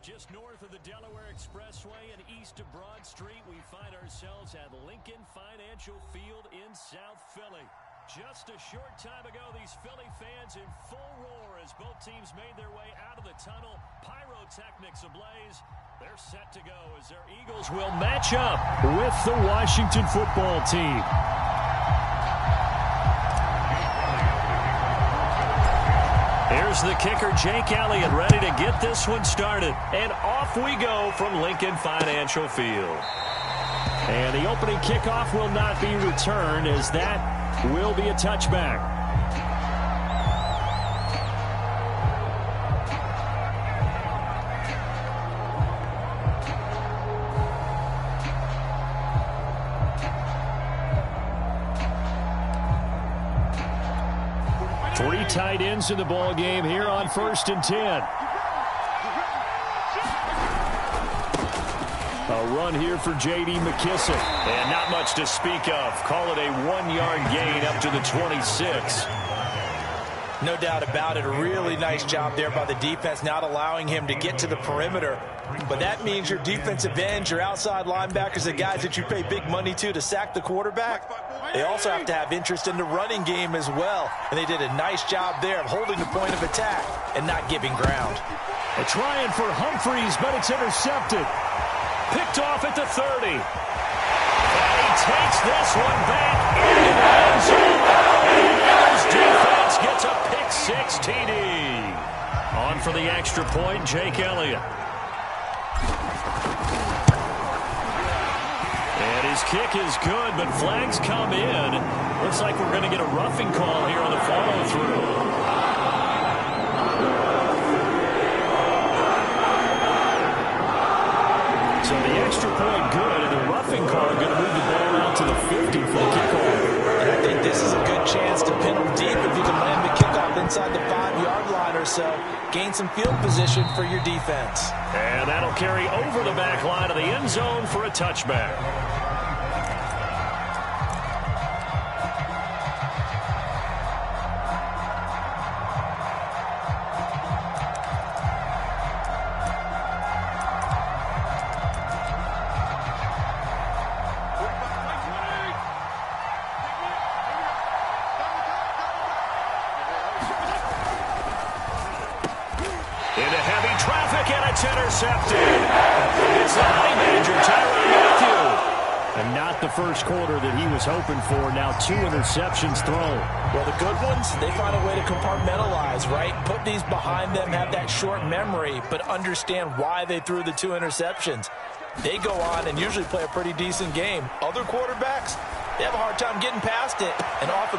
Just north of the Delaware Expressway and east of Broad Street, we find ourselves at Lincoln Financial Field in South Philly. Just a short time ago, these Philly fans in full roar as both teams made their way out of the tunnel. Pyrotechnics ablaze. They're set to go as their Eagles will match up with the Washington football team. Here's the kicker, Jake Elliott, ready to get this one started. And off we go from Lincoln Financial Field. And the opening kickoff will not be returned, as that will be a touchback. Three tight ends in the ball game here on 1st and 10. A run here for J.D. McKissick. And not much to speak of. Call it a 1-yard gain up to the 26. No doubt about it. A really nice job there by the defense, not allowing him to get to the perimeter. But that means your defensive ends, your outside linebackers, the guys that you pay big money to sack the quarterback, they also have to have interest in the running game as well. And they did a nice job there of holding the point of attack and not giving ground. They're trying for Humphreys, but it's intercepted. Picked off at the 30. And he takes this one back into the end zone. And the Eagles defense gets a pick-6 TD. On for the extra point, Jake Elliott. And his kick is good, but flags come in. Looks like we're going to get a roughing call here on the follow-through. So the extra point good, and the roughing call going to move the ball out to the 50 for the kickoff. And I think this is a good chance to pin them deep if you can land the kickoff inside the 5-yard line or so. Gain some field position for your defense. And that'll carry over the back line of the end zone for a touchback. Intercepted. It's the Honey Badger, Tyrann Mathieu. And not the first quarter that he was hoping for. Now 2 interceptions thrown. Well, the good ones, they find a way to compartmentalize, right? Put these behind them, have that short memory, but understand why they threw the 2 interceptions. They go on and usually play a pretty decent game. Other quarterbacks, they have a hard time getting past it. And that's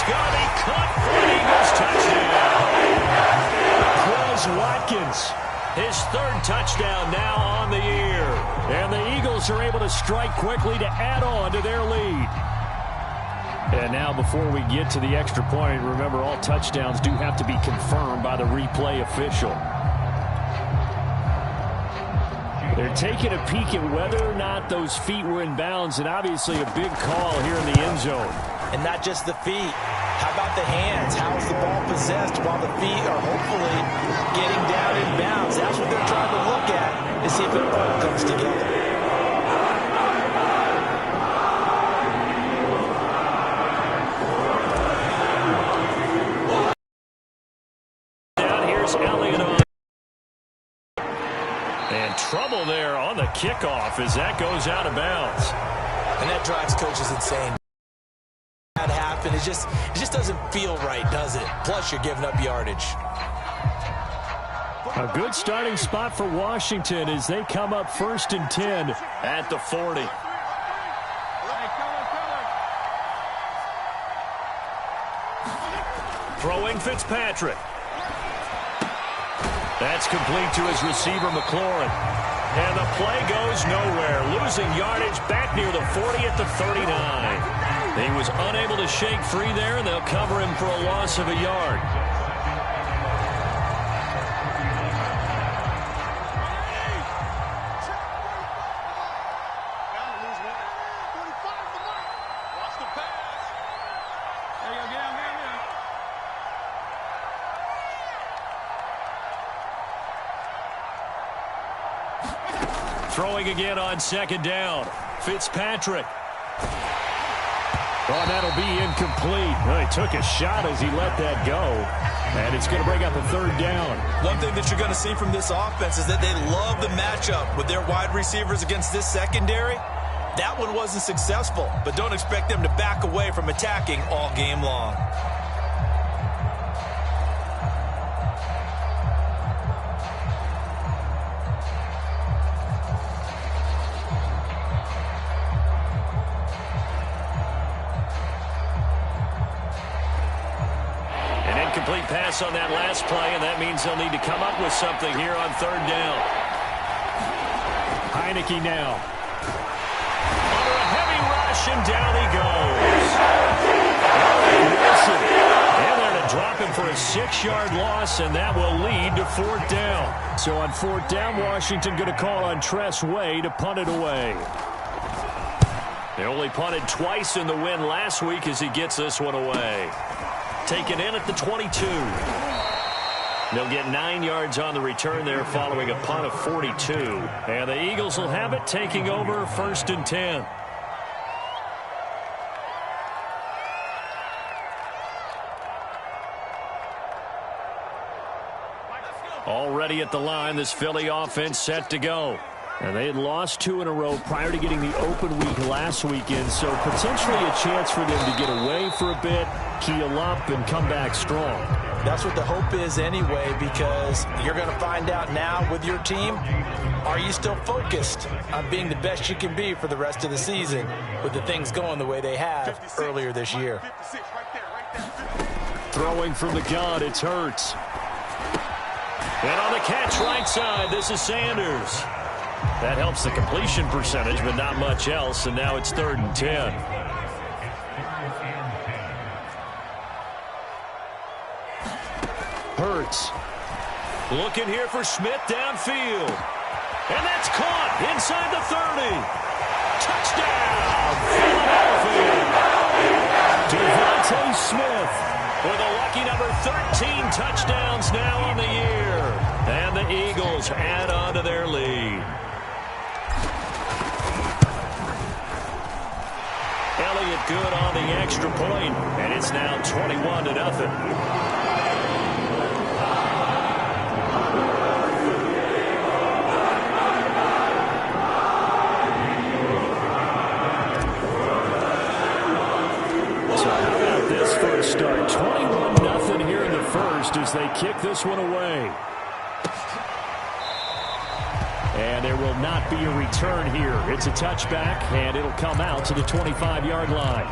going to be caught for an Eagles touchdown. Quez Watkins. His 3rd touchdown now on the year. And the Eagles are able to strike quickly to add on to their lead. And now before we get to the extra point, remember all touchdowns do have to be confirmed by the replay official. They're taking a peek at whether or not those feet were in bounds, and obviously a big call here in the end zone. And not just the feet. How about the hands? How is the ball possessed while the feet are hopefully getting down in bounds? That's what they're trying to look at to see if it all comes together. Down here's Elliott on. And trouble there on the kickoff as that goes out of bounds. And that drives coaches insane. That happened. It just doesn't feel right, does it? Plus, you're giving up yardage. A good starting spot for Washington as they come up 1st and 10 at the 40. Throwing Fitzpatrick. That's complete to his receiver, McLaurin. And the play goes nowhere. Losing yardage back near the 40 at the 39. He was unable to shake free there, and they'll cover him for a loss of a yard. Throwing again on second down. Fitzpatrick. Oh, that'll be incomplete. Well, he took a shot as he let that go. And it's going to bring up a third down. One thing that you're going to see from this offense is that they love the matchup with their wide receivers against this secondary. That one wasn't successful, but don't expect them to back away from attacking all game long. Complete pass on that last play, and that means they'll need to come up with something here on third down. Heineke now. Under a heavy rush, and down he goes. Wilson in there to drop him for a 6-yard loss, and that will lead to fourth down. So on fourth down, Washington going to call on Tress Way to punt it away. They only punted twice in the win last week as he gets this one away. Taken in at the 22. They'll get 9 yards on the return there following a punt of 42. And the Eagles will have it, taking over 1st and 10. Already at the line, this Philly offense set to go. And they had lost 2 in a row prior to getting the open week last weekend, so potentially a chance for them to get away for a bit, keel up, and come back strong. That's what the hope is anyway, because you're going to find out now with your team, are you still focused on being the best you can be for the rest of the season with the things going the way they have earlier this year. Throwing from the gun, it's Hurts. And on the catch right side, this is Sanders. That helps the completion percentage, but not much else, and now it's 3rd and 10. Hurts. Looking here for Smith downfield. And that's caught inside the 30. Touchdown, Philadelphia. Devontae Smith with a lucky number 13 touchdowns now on the year. And the Eagles add on to their lead. Elliott good on the extra point, and it's now 21-0. So how about this first start? 21-0 here in the first as they kick this one away. And there will not be a return here. It's a touchback, and it'll come out to the 25-yard line.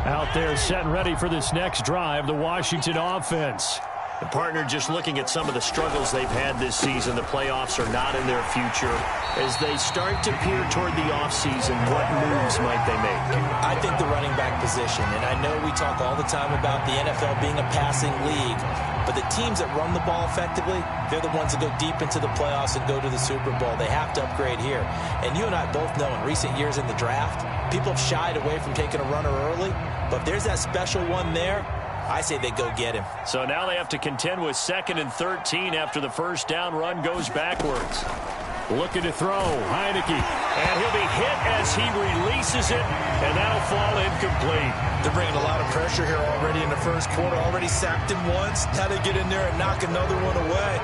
Out there set and ready for this next drive, the Washington offense. The partner just looking at some of the struggles they've had this season. The playoffs are not in their future. As they start to peer toward the offseason, what moves might they make? I think the running back position, and I know we talk all the time about the NFL being a passing league, but the teams that run the ball effectively, they're the ones that go deep into the playoffs and go to the Super Bowl. They have to upgrade here. And you and I both know in recent years in the draft, people have shied away from taking a runner early, but if there's that special one there, I say they go get him. So now they have to contend with 2nd and 13 after the first down run goes backwards. Looking to throw, Heineke. And he'll be hit as he releases it, and that'll fall incomplete. They're bringing a lot of pressure here already in the first quarter. Already sacked him once. Now they get in there and knock another one away.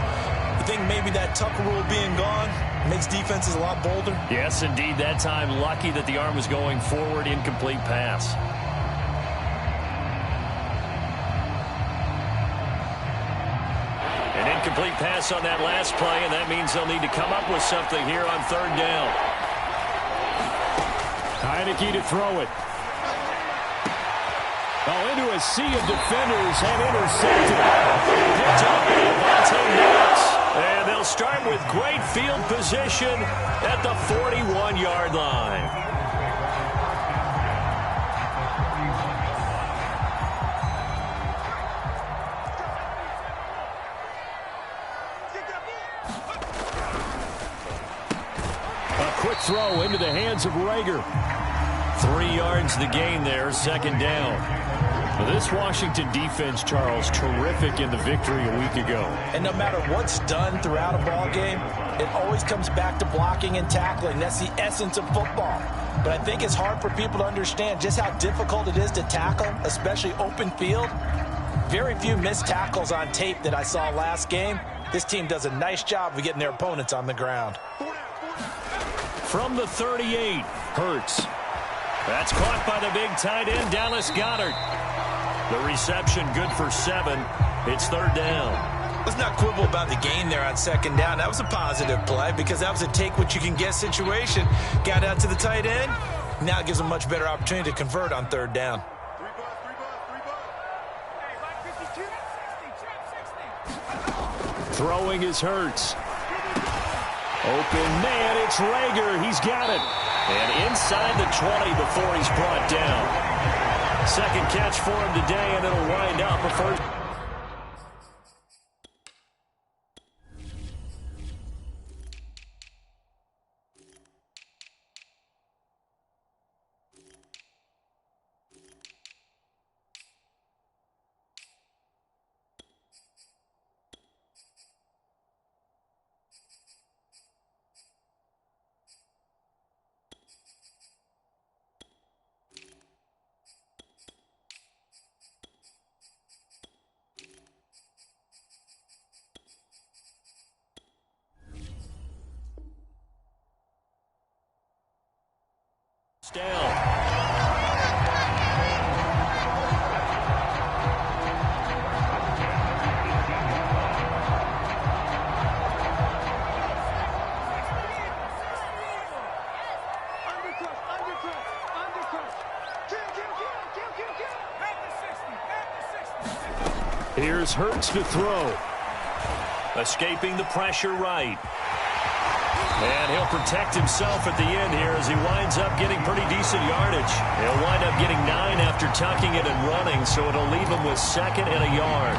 I think maybe that Tucker rule being gone makes defenses a lot bolder. Yes, indeed. That time, lucky that the arm was going forward, incomplete pass. Incomplete pass on that last play, and that means they'll need to come up with something here on 3rd down. Heineke to throw it. Oh, into a sea of defenders and intercepted. Picked up by Devontae Smith. And they'll start with great field position at the 41-yard line. Quick throw into the hands of Rager. 3 yards the gain there, 2nd down. Well, this Washington defense, Charles, terrific in the victory a week ago. And no matter what's done throughout a ball game, it always comes back to blocking and tackling. That's the essence of football. But I think it's hard for people to understand just how difficult it is to tackle, especially open field. Very few missed tackles on tape that I saw last game. This team does a nice job of getting their opponents on the ground. From the 38, Hurts. That's caught by the big tight end, Dallas Goedert. The reception good for 7. It's 3rd down. Let's not quibble about the gain there on 2nd down. That was a positive play because that was a take-what-you-can-get situation. Got out to the tight end. Now it gives them a much better opportunity to convert on 3rd down. Throwing is Hurts. Open man, it's Rager. He's got it. And inside the 20 before he's brought down. 2nd catch for him today, and it'll wind up a 1st. Down. Here's Hurts to throw. Escaping the pressure right. And he'll protect himself at the end here as he winds up getting pretty decent yardage. He'll wind up getting 9 after tucking it and running, so it'll leave him with 2nd and a yard.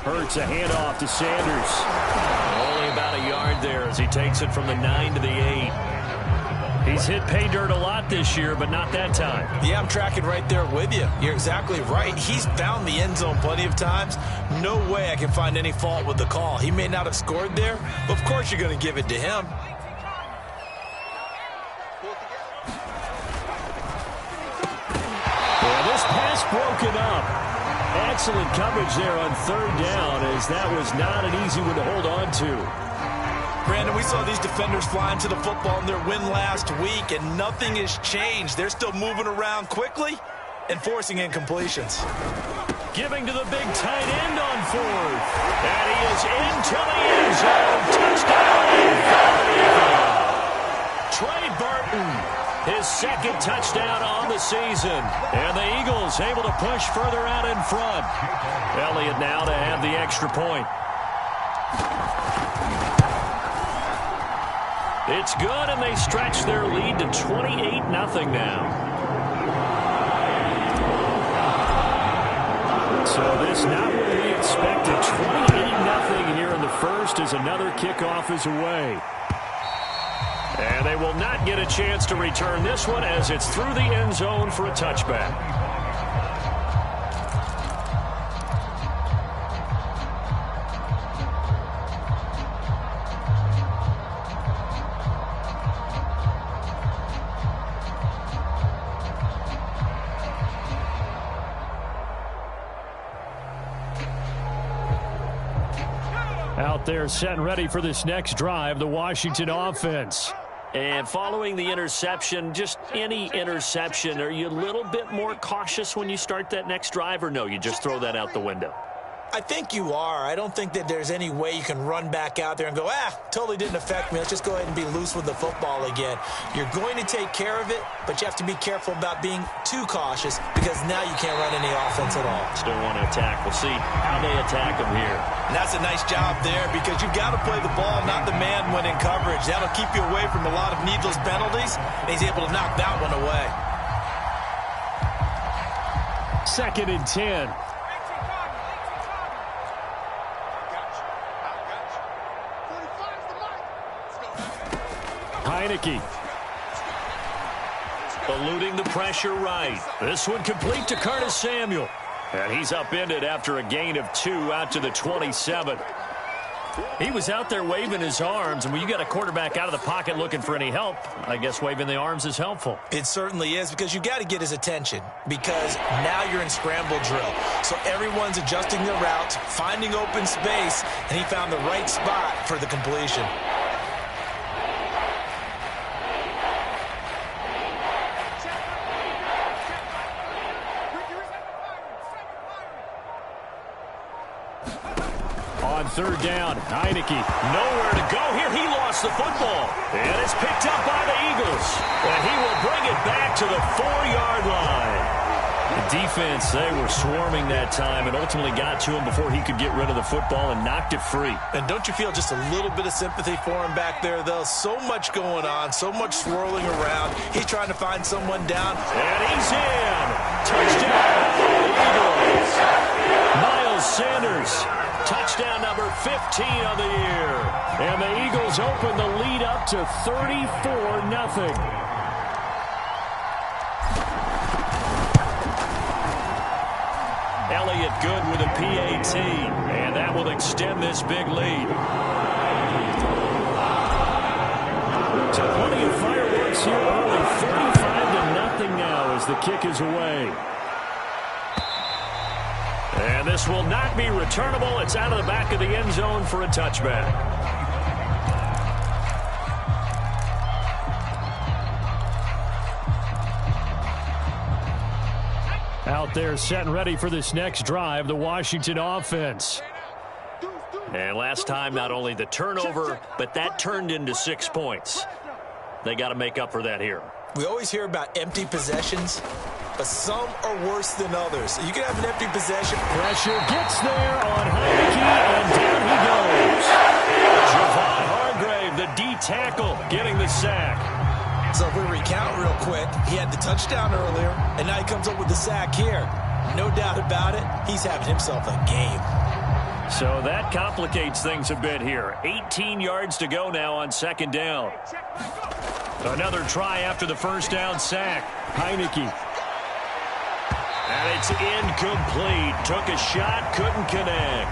Hurts a handoff to Sanders. Only about a yard there as he takes it from the 9 to the 8. He's hit pay dirt a lot this year, but not that time. Yeah, I'm tracking right there with you. You're exactly right. He's found the end zone plenty of times. No way I can find any fault with the call. He may not have scored there, but of course you're going to give it to him. Yeah, this pass broken up. Excellent coverage there on 3rd down, as that was not an easy one to hold on to. Brandon, we saw these defenders flying to the football in their win last week, and nothing has changed. They're still moving around quickly and forcing incompletions. Giving to the big tight end on 4th. And he is into the end zone. Touchdown. Trey Burton, his 2nd touchdown on the season. And the Eagles able to push further out in front. Elliott now to have the extra point. It's good, and they stretch their lead to 28-0 now. So this not what we expected. 28-0 here in the 1st as another kickoff is away. And they will not get a chance to return this one as it's through the end zone for a touchback. Out there set and ready for this next drive, the Washington offense. And following the interception, just any interception, are you a little bit more cautious when you start that next drive, or no, you just throw that out the window? I think you are. I don't think that there's any way you can run back out there and go, totally didn't affect me. Let's just go ahead and be loose with the football again. You're going to take care of it, but you have to be careful about being too cautious because now you can't run any offense at all. Still want to attack. We'll see how they attack him here. And that's a nice job there because you've got to play the ball, not the man when in coverage. That'll keep you away from a lot of needless penalties, and he's able to knock that one away. 2nd and 10. Heineke. Eluding the pressure right. This one complete to Curtis Samuel. And he's upended after a gain of 2 out to the 27. He was out there waving his arms, and when you got a quarterback out of the pocket looking for any help, I guess waving the arms is helpful. It certainly is because you got to get his attention because now you're in scramble drill. So everyone's adjusting their routes, finding open space, and he found the right spot for the completion. On 3rd down, Heineke. Nowhere to go here. He lost the football. And it's picked up by the Eagles. And he will bring it back to the 4-yard line. The defense, they were swarming that time and ultimately got to him before he could get rid of the football and knocked it free. And don't you feel just a little bit of sympathy for him back there, though? So much going on, so much swirling around. He's trying to find someone down. And he's in. Touchdown, Eagles. Miles Sanders. Touchdown number 15 on the year. And the Eagles open the lead up to 34-0. Elliott good with a PAT. And that will extend this big lead. So plenty of fireworks here early. 45-0 now as the kick is away. And this will not be returnable. It's out of the back of the end zone for a touchback. Out there set and ready for this next drive, the Washington offense. And last time, not only the turnover, but that turned into 6 points. They got to make up for that here. We always hear about empty possessions, but some are worse than others. You can have an empty possession. Pressure gets there on Heineke, and down he goes. Javon Hargrave, the D tackle, getting the sack. So if we recount real quick, he had the touchdown earlier, and now he comes up with the sack here. No doubt about it, he's having himself a game. So that complicates things a bit here. 18 yards to go now on 2nd down. Another try after the 1st down sack. Heineke. And it's incomplete. Took a shot, couldn't connect.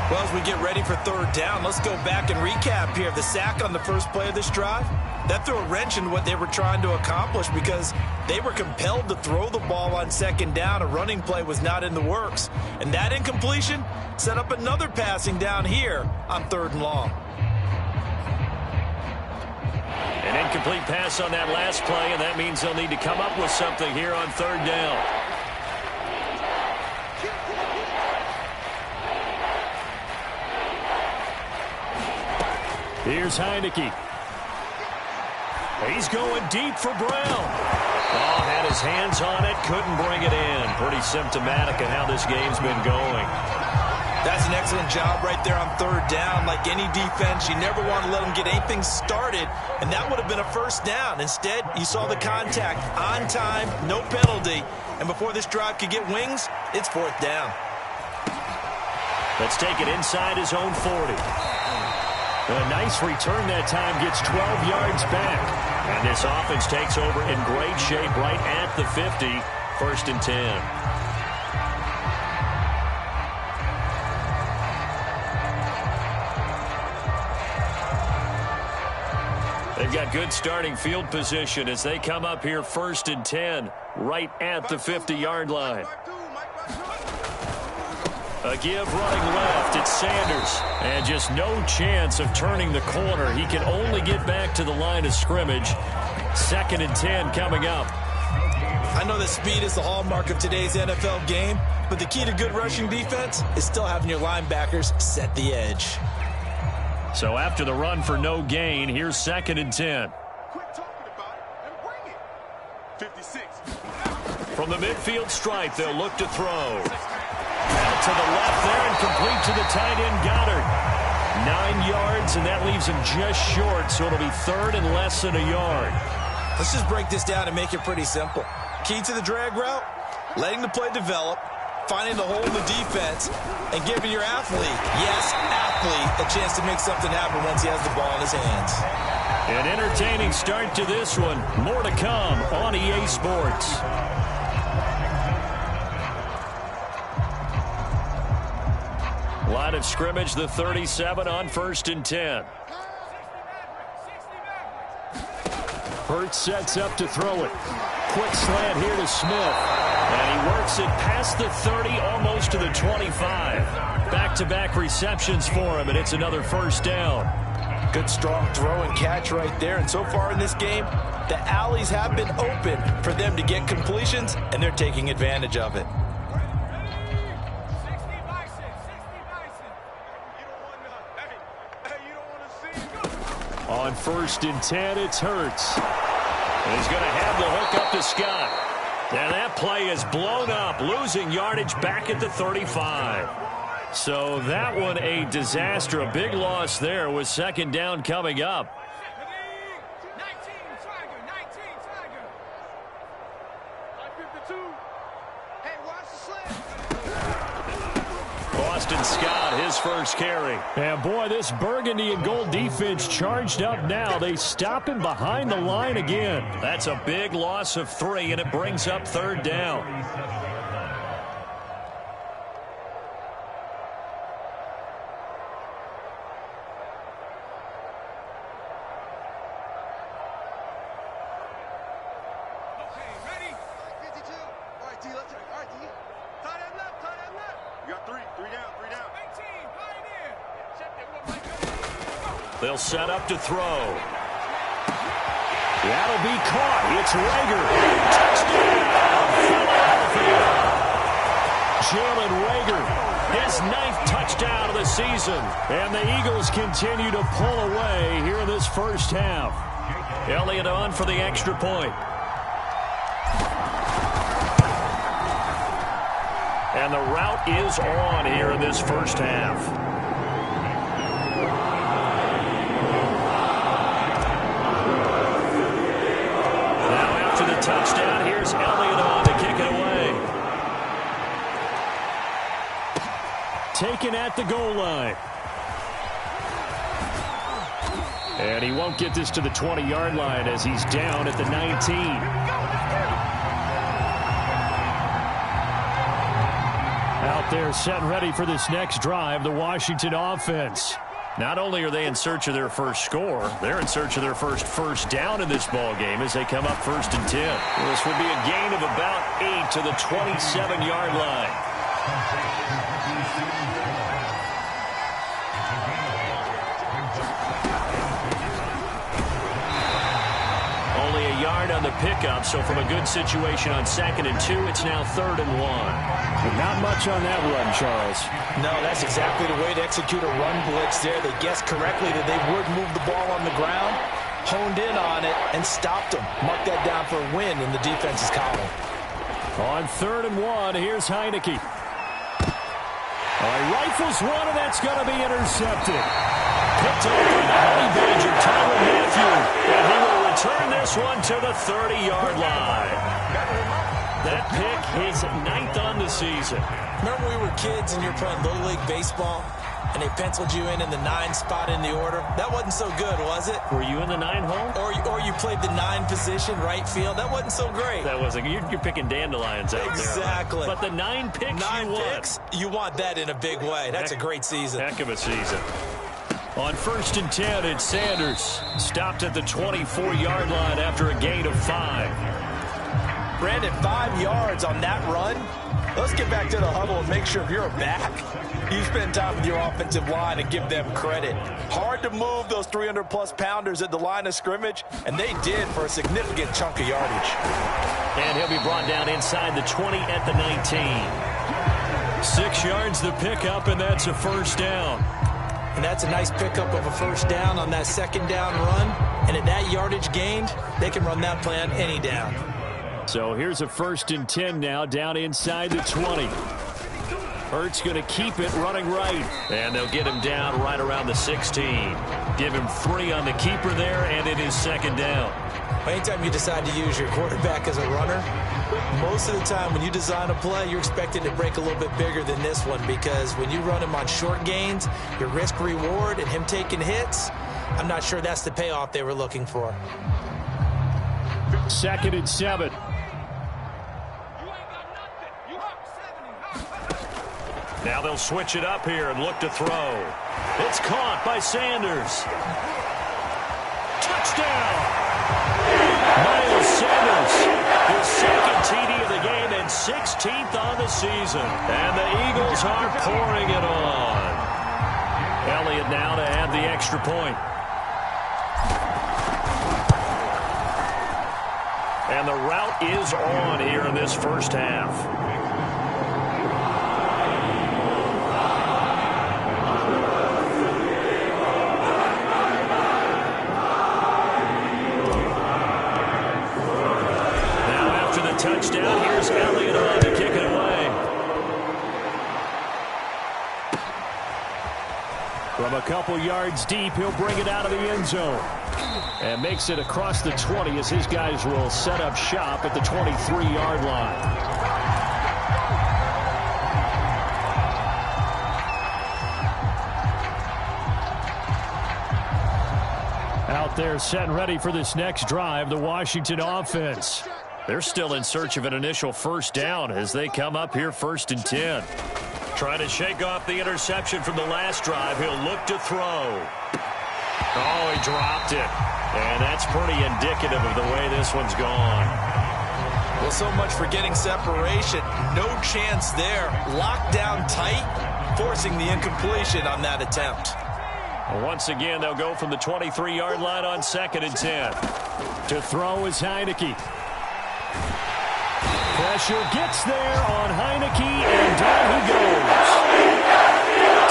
Well, as we get ready for 3rd down, let's go back and recap here. The sack on the first play of this drive, that threw a wrench in what they were trying to accomplish because they were compelled to throw the ball on 2nd down. A running play was not in the works. And that incompletion set up another passing down here on 3rd and long. An incomplete pass on that last play, and that means they'll need to come up with something here on 3rd down. Here's Heineke. He's going deep for Brown. Oh, had his hands on it, couldn't bring it in. Pretty symptomatic of how this game's been going. That's an excellent job right there on 3rd down. Like any defense, you never want to let them get anything started, and that would have been a 1st down. Instead, you saw the contact on time, no penalty, and before this drive could get wings, it's 4th down. Let's take it inside his own 40. A nice return that time, gets 12 yards back. And this offense takes over in great shape right at the 50, 1st and 10. They've got good starting field position as they come up here 1st and 10, right at the 50-yard line. A give running left, it's Sanders. And just no chance of turning the corner. He can only get back to the line of scrimmage. 2nd and 10 coming up. I know that speed is the hallmark of today's NFL game, but the key to good rushing defense is still having your linebackers set the edge. So after the run for no gain, here's 2nd and 10. Quit talking about it and bring it. 56. From the midfield stripe, they'll look to throw. Out to the left there and complete to the tight end, Goddard. 9 yards, and that leaves him just short, so it'll be 3rd and less than a yard. Let's just break this down and make it pretty simple. Key to the drag route, letting the play develop, finding the hole in the defense, and giving your athlete, yes, athlete, a chance to make something happen once he has the ball in his hands. An entertaining start to this one. More to come on EA Sports. Line of scrimmage, the 37 on 1st and 10. Hurts sets up to throw it. Quick slant here to Smith. And he works it past the 30, almost to the 25. Back-to-back receptions for him, and it's another 1st down. Good strong throw and catch right there. And so far in this game, the alleys have been open for them to get completions, and they're taking advantage of it. On 1st and 10, it's Hurts. And he's going to have the hook up to Scott. And that play is blown up, losing yardage back at the 35. So that one a disaster, a big loss there with 2nd down coming up. Boston Scott, his 1st carry. And boy, this burgundy and gold defense charged up now. They stop him behind the line again. That's a big loss of 3, and it brings up 3rd down. They'll set up to throw. That'll be caught. It's Rager. Touchdown, Philadelphia. Jalen Rager, his 9th touchdown of the season. And the Eagles continue to pull away here in this 1st half. Elliott on for the extra point. And the route is on here in this 1st half. Touchdown. Here's Elliott on to kick it away. Taken at the goal line. And he won't get this to the 20-yard line as he's down at the 19. Out there set and ready for this next drive, the Washington offense. Not only are they in search of their 1st score, they're in search of their first down in this ball game as they come up 1st and 10. This will be a gain of about 8 to the 27-yard line. Only a yard on the pickup, so from a good situation on 2nd and 2, it's now 3rd and 1. Not much on that run, Charles. No, that's exactly the way to execute a run blitz there. They guessed correctly that they would move the ball on the ground, honed in on it, and stopped them. Mark that down for a win in the defense's column. On 3rd and 1, here's Heineke. Rifles one, and that's going to be intercepted. Picked up by the Honey Badger, Tyrann Mathieu. And he will return this one to the 30-yard line. That pick, his 9th on the season. Remember when we were kids and you were playing Little League Baseball and they penciled you in the 9 spot in the order? That wasn't so good, was it? Were you in the 9 hole? Or you played the 9 position, right field? That wasn't so great. That wasn't. You're picking dandelions out there. Exactly. But the 9 picks 9 picks, you want that in a big way. That's a great season. Heck of a season. On 1st and 10, it's Sanders. Stopped at the 24-yard line after a gain of 5. Brandon, 5 yards on that run. Let's get back to the huddle and make sure if you're a back, you spend time with your offensive line and give them credit. Hard to move those 300-plus pounders at the line of scrimmage, and they did for a significant chunk of yardage. And he'll be brought down inside the 20 at the 19. 6 yards the pickup, and that's a first down. And that's a nice pickup of a first down on that second down run. And at that yardage gained, they can run that play on any down. So here's a 1st and 10 now, down inside the 20. Hurts going to keep it running right. And they'll get him down right around the 16. Give him 3 on the keeper there, and it is 2nd down. Anytime you decide to use your quarterback as a runner, most of the time when you design a play, you're expecting to break a little bit bigger than this one, because when you run him on short gains, your risk-reward and him taking hits, I'm not sure that's the payoff they were looking for. 2nd and 7. Now they'll switch it up here and look to throw. It's caught by Sanders. Touchdown! Miles Sanders, his 2nd TD of the game and 16th on the season. And the Eagles are pouring it on. Elliott now to add the extra point. And the route is on here in this first half. Touchdown. Here's Elliott on to kick it away. From a couple yards deep, he'll bring it out of the end zone. And makes it across the 20 as his guys will set up shop at the 23-yard line. Out there set and ready for this next drive, the Washington offense. They're still in search of an initial first down as they come up here 1st and 10. Trying to shake off the interception from the last drive. He'll look to throw. Oh, he dropped it. And that's pretty indicative of the way this one's gone. Well, so much for getting separation. No chance there. Locked down tight, forcing the incompletion on that attempt. Once again, they'll go from the 23-yard line on 2nd and 10. To throw is Heineke. Pressure gets there on Heineke, and down he goes.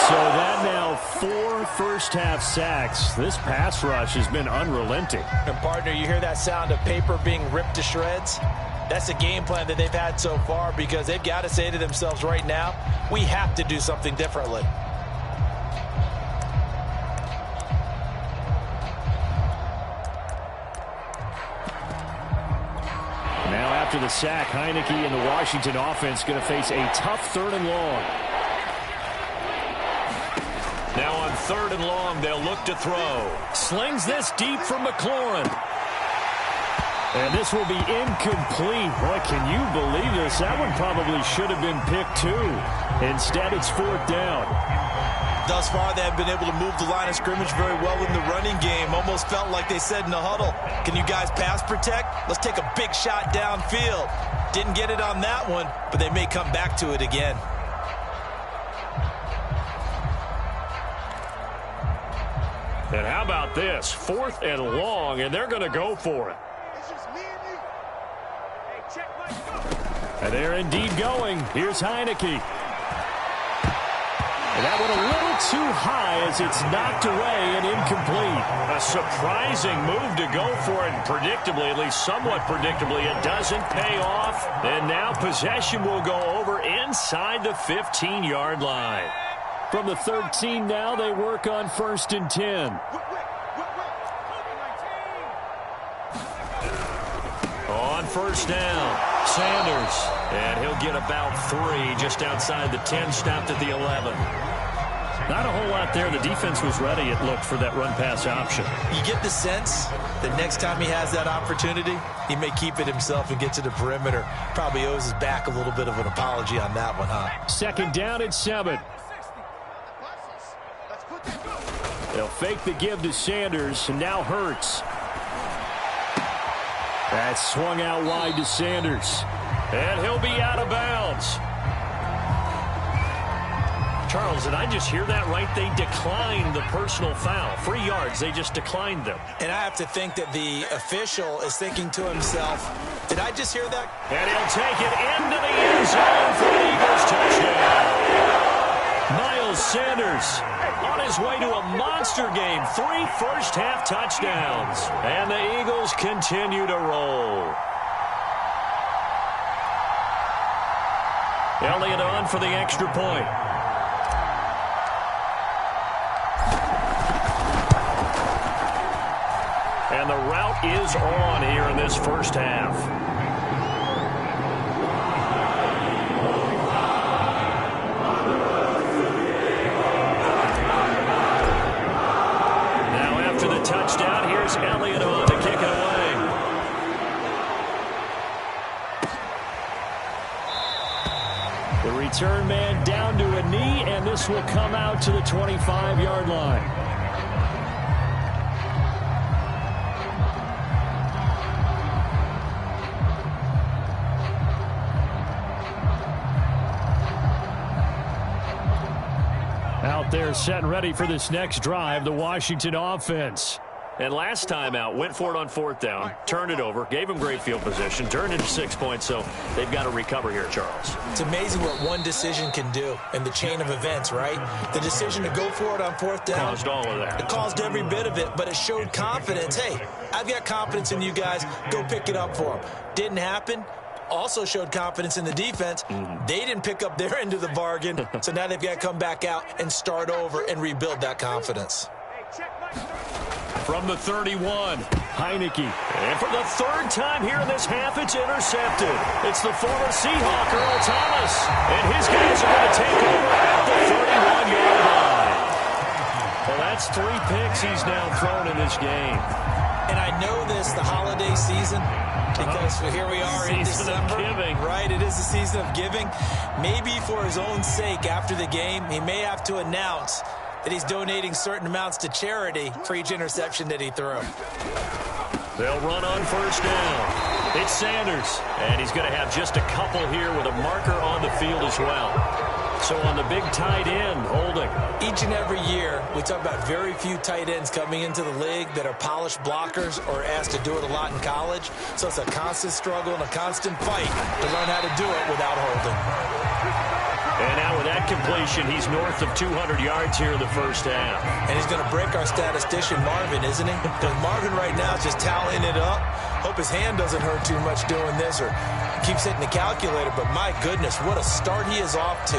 So that now 4 first-half sacks. This pass rush has been unrelenting. And, partner, you hear that sound of paper being ripped to shreds? That's the game plan that they've had so far, because they've got to say to themselves right now, we have to do something differently. After the sack, Heineke and the Washington offense going to face a tough 3rd and long. Now on 3rd and long, they'll look to throw. Slings this deep from McLaurin. And this will be incomplete. Boy, can you believe this? That one probably should have been picked too. Instead, it's 4th down. Thus far, they have been able to move the line of scrimmage very well in the running game. Almost felt like they said in the huddle, can you guys pass protect? Let's take a big shot downfield. Didn't get it on that one, but they may come back to it again. And how about this? 4th and long, and they're going to go for it. And they're indeed going. Here's Heineke. And that one a little too high as it's knocked away and incomplete. A surprising move to go for it, and predictably, at least somewhat predictably, it doesn't pay off. And now possession will go over inside the 15-yard line. From the 13 now, they work on 1st and 10. On 1st down, Sanders. And he'll get about 3 just outside the 10, stopped at the 11. Not a whole lot there. The defense was ready, it looked, for that run-pass option. You get the sense that next time he has that opportunity, he may keep it himself and get to the perimeter. Probably owes his back a little bit of an apology on that one, huh? 2nd down and 7. They'll fake the give to Sanders, and now Hurts. That's swung out wide to Sanders. And he'll be out of bounds. Charles, did I just hear that right? They declined the personal foul. 3 yards, they just declined them. And I have to think that the official is thinking to himself, did I just hear that? And he'll take it into the end zone for the Eagles touchdown. Miles Sanders on his way to a monster game. 3 first-half touchdowns. And the Eagles continue to roll. Elliott on for the extra point. And the route is on here in this first half. Now after the touchdown, here's Elliott on to kick it away. The return man down to a knee, and this will come out to the 25-yard line. Out there set and ready for this next drive, the Washington offense. And last time out, went for it on 4th down, turned it over, gave him great field position, turned into 6 points, so they've got to recover here, Charles. It's amazing what one decision can do in the chain of events, right? The decision to go for it on 4th down. Caused all of that. It caused every bit of it, but it showed confidence. Hey, I've got confidence in you guys. Go pick it up for them. Didn't happen. Also showed confidence in the defense. They didn't pick up their end of the bargain, so now they've got to come back out and start over and rebuild that confidence. From the 31, Heineke. And for the 3rd time here in this half, it's intercepted. It's the former Seahawk, Earl Thomas. And his guys are going to take over at the 31-yard line. Well, that's 3 picks he's now thrown in this game. And I know this, the holiday season, because here we are in December. Giving. Right, it is the season of giving. Maybe for his own sake after the game, he may have to announce that he's donating certain amounts to charity for each interception that he threw. They'll run on 1st down. It's Sanders, and he's going to have just a couple here with a marker on the field as well. So on the big tight end, holding. Each and every year, we talk about very few tight ends coming into the league that are polished blockers or asked to do it a lot in college. So it's a constant struggle and a constant fight to learn how to do it without holding. And now with that completion, he's north of 200 yards here in the first half. And he's going to break our statistician, Marvin, isn't he? Because Marvin right now is just tallying it up. Hope his hand doesn't hurt too much doing this or keeps hitting the calculator. But my goodness, what a start he is off to.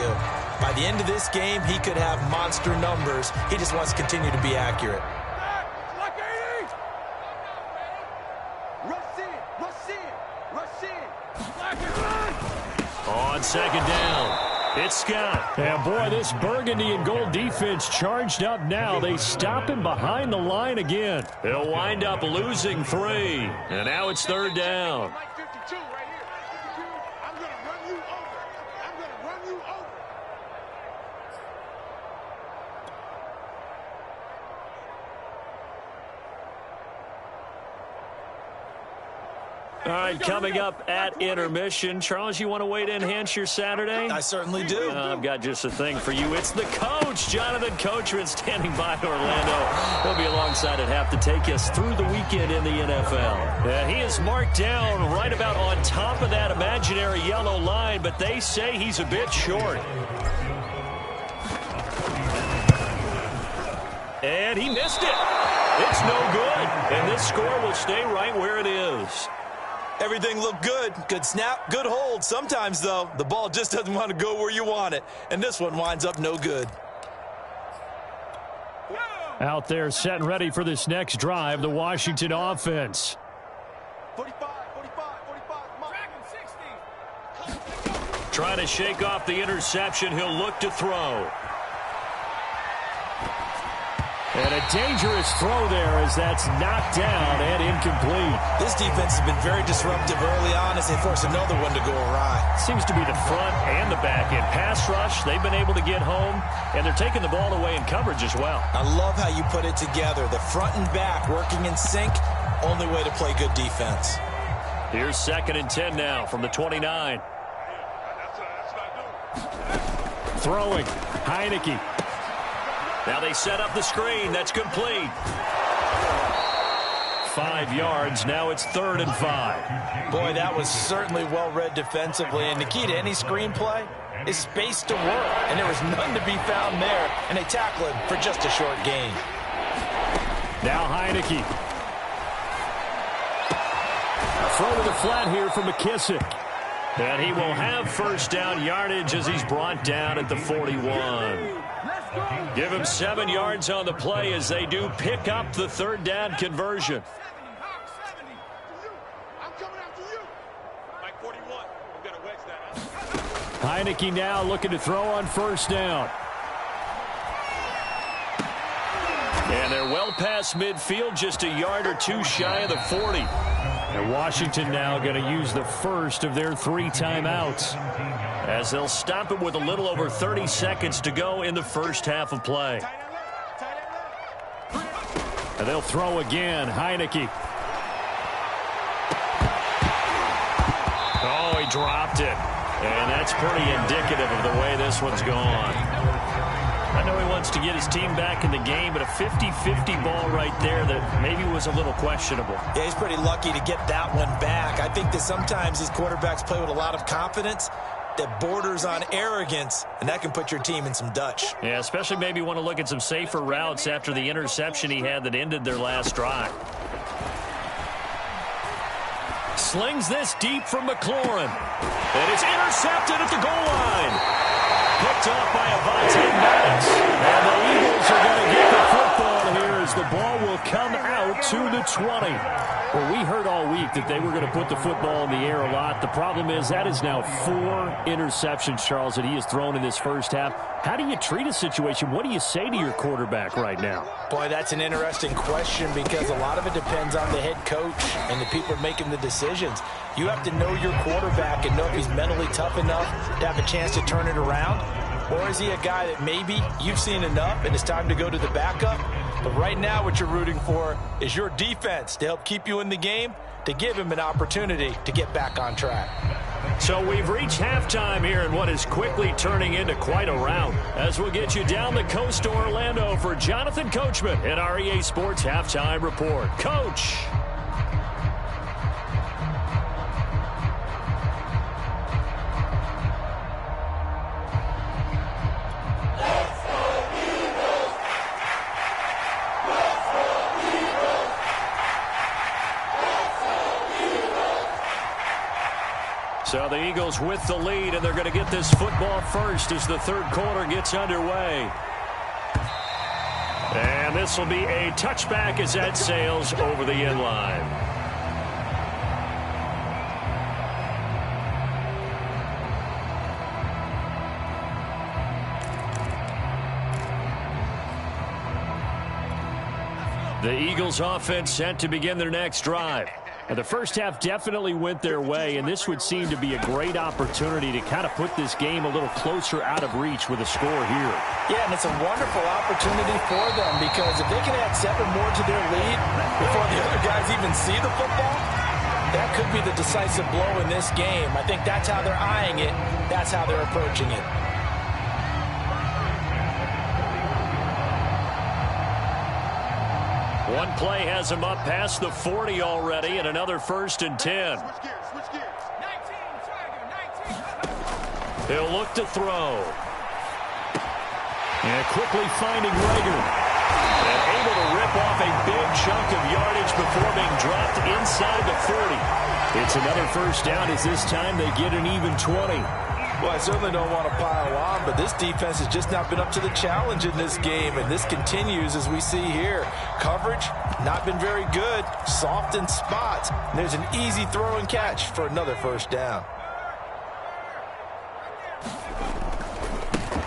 By the end of this game, he could have monster numbers. He just wants to continue to be accurate. On 2nd down. It's Scott. And boy, this burgundy and gold defense charged up now. They stop him behind the line again. He'll wind up losing 3. And now it's 3rd down. All right, coming up at intermission. Charles, you want to wait to enhance your Saturday? I certainly do. I've got just a thing for you. It's the coach, Jonathan Coachman, standing by Orlando. He'll be alongside at half to take us through the weekend in the NFL. He is marked down right about on top of that imaginary yellow line, but they say he's a bit short. And he missed it. It's no good. And this score will stay right where it is. Everything looked good. Good snap, good hold. Sometimes, though, the ball just doesn't want to go where you want it. And this one winds up no good. Out there set and ready for this next drive, the Washington offense. 45. Trying to shake off the interception. He'll look to throw. And a dangerous throw there as that's knocked down and incomplete. This defense has been very disruptive early on as they force another one to go awry. Seems to be the front and the back end. Pass rush, they've been able to get home, and they're taking the ball away in coverage as well. I love how you put it together. The front and back working in sync, only way to play good defense. Here's 2nd and 10 now from the 29. throwing. Heineke. Now they set up the screen. That's complete. 5 yards. Now it's 3rd and 5. Boy, that was certainly well-read defensively. And the key to any screenplay is space to work. And there was none to be found there. And they tackle him for just a short gain. Now Heineke. A throw to the flat here for McKissick. And he will have first down yardage as he's brought down at the 41. Give him 7 yards on the play as they do pick up the 3rd down conversion. Heineke now looking to throw on first down. And they're well past midfield, just a yard or two shy of the 40. And Washington now going to use the first of their 3 timeouts, as they'll stop it with a little over 30 seconds to go in the first half of play. And they'll throw again. Heineke. Oh, he dropped it. And that's pretty indicative of the way this one's gone. I know he wants to get his team back in the game, but a 50-50 ball right there that maybe was a little questionable. Yeah, he's pretty lucky to get that one back. I think that sometimes these quarterbacks play with a lot of confidence that borders on arrogance, and that can put your team in some Dutch. Yeah, especially maybe want to look at some safer routes after the interception he had that ended their last drive. Slings this deep from McLaurin. And it's intercepted at the goal line. Picked off by Avonte Maddox. And the Eagles are going to get the football here as the ball will come out to the 20. Well, we heard all week that they were going to put the football in the air a lot. The problem is that is now 4 interceptions, Charles, that he has thrown in this first half. How do you treat a situation? What do you say to your quarterback right now? Boy, that's an interesting question because a lot of it depends on the head coach and the people making the decisions. You have to know your quarterback and know if he's mentally tough enough to have a chance to turn it around. Or is he a guy that maybe you've seen enough and it's time to go to the backup? But right now what you're rooting for is your defense to help keep you in the game, to give him an opportunity to get back on track. So we've reached halftime here in what is quickly turning into quite a rout. As we'll get you down the coast to Orlando for Jonathan Coachman at our EA Sports Halftime Report. Coach! So the Eagles with the lead, and they're going to get this football first as the third quarter gets underway. And this will be a touchback as that sails over the end line. The Eagles offense set to begin their next drive. And the first half definitely went their way, and this would seem to be a great opportunity to kind of put this game a little closer out of reach with a score here. Yeah, and it's a wonderful opportunity for them because if they can add 7 more to their lead before the other guys even see the football, that could be the decisive blow in this game. I think that's how they're eyeing it. That's how they're approaching it. One play has him up past the 40 already, and another 1st and 10. He'll look to throw. And quickly finding Rager. And able to rip off a big chunk of yardage before being dropped inside the 40. It's another first down as this time they get an even 20. Well, I certainly don't want to pile on, but this defense has just not been up to the challenge in this game, and this continues as we see here. Coverage, not been very good, soft in spots. And there's an easy throw and catch for another first down.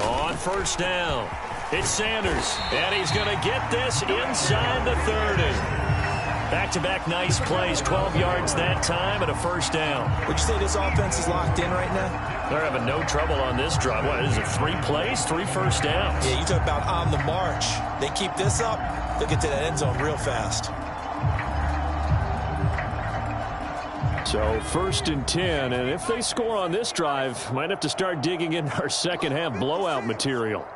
On first down, it's Sanders, and he's going to get this inside the 30. Back-to-back nice plays, 12 yards that time and a first down. Would you say this offense is locked in right now? They're having no trouble on this drive. What is it, 3 plays, 3 first downs? Yeah, you talk about on the march. They keep this up, they'll get to that end zone real fast. So 1st and 10, and if they score on this drive, might have to start digging in our second half blowout material.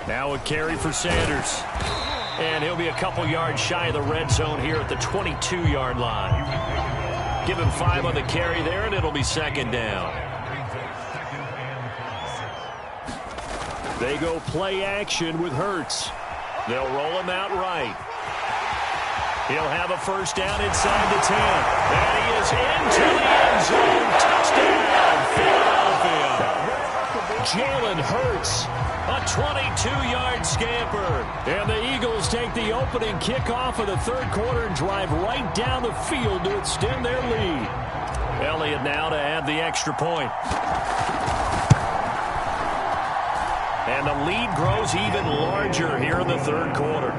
Now a carry for Sanders. And he'll be a couple yards shy of the red zone here at the 22-yard line. Give him 5 on the carry there, and it'll be 2nd down. They go play action with Hurts. They'll roll him out right. He'll have a 1st down inside the 10. And he is into the end zone. Touchdown, Philadelphia. Jalen Hurts, a 22-yard scamper. And the Eagles take the opening kickoff of the 3rd quarter and drive right down the field to extend their lead. Elliott now to add the extra point. And the lead grows even larger here in the 3rd quarter.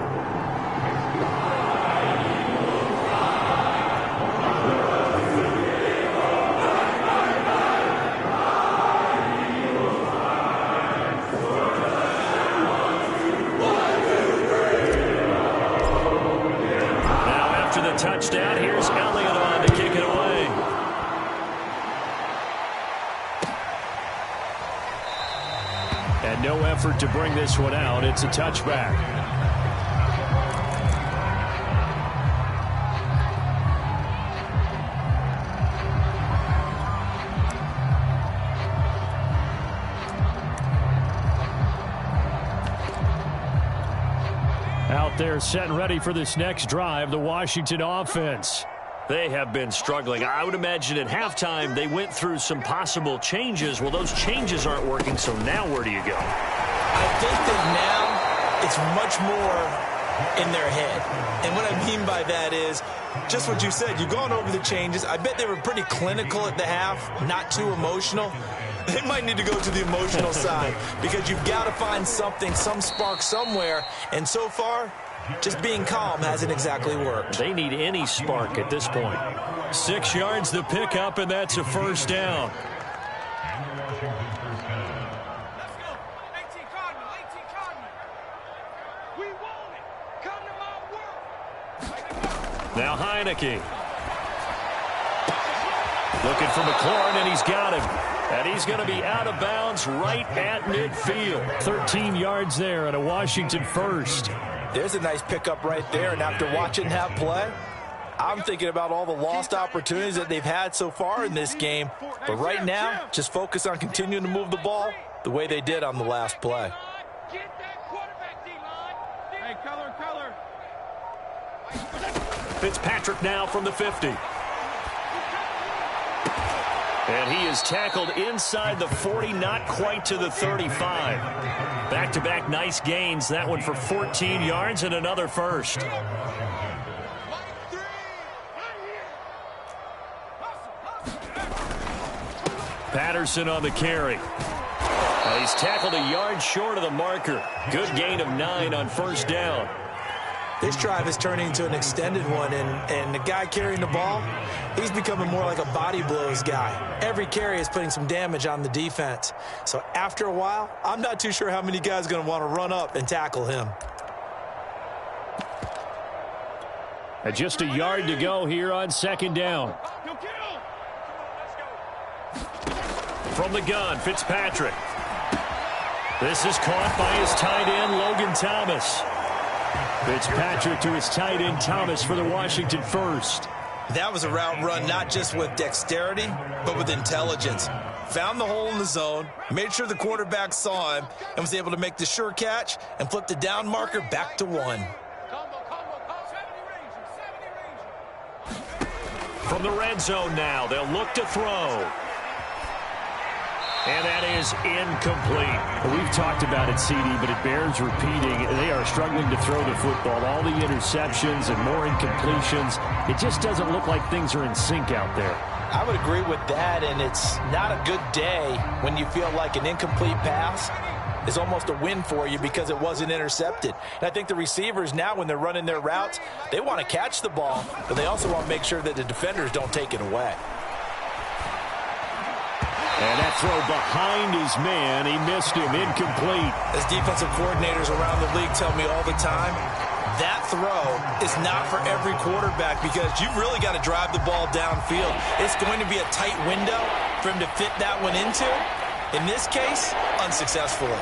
Touchdown. Here's Elliott on to kick it away. And no effort to bring this one out. It's a touchback. Out there set and ready for this next drive, the Washington offense. They have been struggling. I would imagine at halftime they went through some possible changes. Well, those changes aren't working, so now where do you go? I think that now it's much more in their head. And what I mean by that is just what you said. You've gone over the changes. I bet they were pretty clinical at the half, not too emotional. They might need to go to the emotional side because you've got to find something, some spark somewhere. And so far, just being calm hasn't exactly worked. They need any spark at this point. 6 yards the pickup, and that's a 1st down. Now Heineke. Looking for McLaurin, and he's got him. And he's going to be out of bounds right at midfield. 13 yards there and a Washington 1st. There's a nice pickup right there, and after watching that play, I'm thinking about all the lost opportunities that they've had so far in this game. But right now, just focus on continuing to move the ball the way they did on the last play. Hey, color. Fitzpatrick now from the 50. And he is tackled inside the 40, not quite to the 35. Back-to-back nice gains. That one for 14 yards and another 1st. Patterson on the carry. He's tackled a yard short of the marker. Good gain of 9 on 1st down. This drive is turning into an extended one, and the guy carrying the ball, he's becoming more like a body blows guy. Every carry is putting some damage on the defense. So after a while, I'm not too sure how many guys are going to want to run up and tackle him. And just a yard to go here on 2nd down. From the gun, Fitzpatrick. This is caught by his tight end, Logan Thomas. Fitzpatrick to his tight end, Thomas, for the Washington 1st. That was a route run not just with dexterity, but with intelligence. Found the hole in the zone, made sure the quarterback saw him, and was able to make the sure catch and flip the down marker back to 1. From the red zone now, they'll look to throw. And that is incomplete. We've talked about it, CD, but it bears repeating. They are struggling to throw the football. All the interceptions and more incompletions. It just doesn't look like things are in sync out there. I would agree with that, and it's not a good day when you feel like an incomplete pass is almost a win for you because it wasn't intercepted. And I think the receivers now, when they're running their routes, they want to catch the ball, but they also want to make sure that the defenders don't take it away. And that throw behind his man, he missed him, incomplete. As defensive coordinators around the league tell me all the time, that throw is not for every quarterback because you've really got to drive the ball downfield. It's going to be a tight window for him to fit that one into. In this case, unsuccessfully.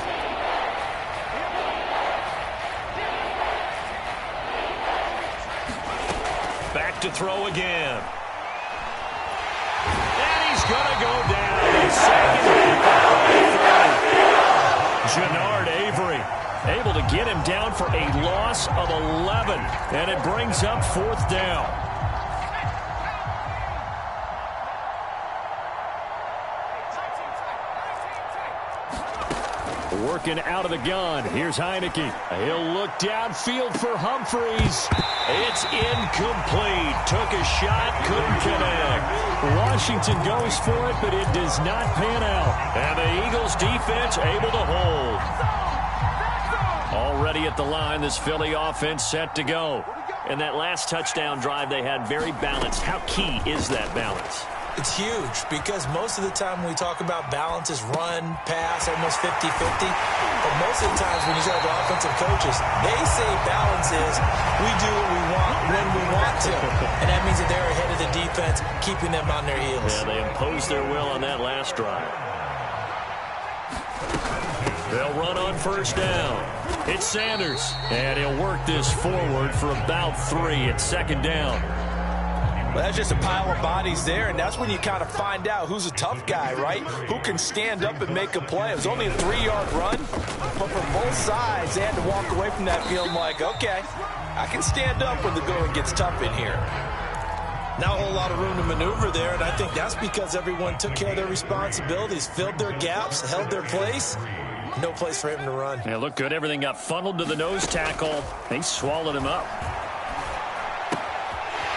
Back to throw again. And he's going to go down. He's second back. Jannard Avery able to get him down for a loss of 11. And it brings up fourth down. Working out of the gun. Here's Heineke. He'll look downfield for Humphreys. It's incomplete. Took a shot, couldn't connect. Washington goes for it, but it does not pan out. And the Eagles defense able to hold. Already at the line, this Philly offense set to go. And that last touchdown drive they had very balanced. How key is that balance? It's huge because most of the time when we talk about balance is run, pass, almost 50-50. But most of the times when you talk to offensive coaches, they say balance is we do what we want when we want to. And that means that they're ahead of the defense, keeping them on their heels. Yeah, they imposed their will on that last drive. They'll run on first down. It's Sanders. And he'll work this forward for about 3 at second down. Well, that's just a pile of bodies there, and that's when you kind of find out who's a tough guy, right? Who can stand up and make a play. It was only a 3-yard run, but for both sides, they had to walk away from that feeling like, okay, I can stand up when the going gets tough in here. Not a whole lot of room to maneuver there, and I think that's because everyone took care of their responsibilities, filled their gaps, held their place. No place for him to run. Yeah, looked good. Everything got funneled to the nose tackle. They swallowed him up.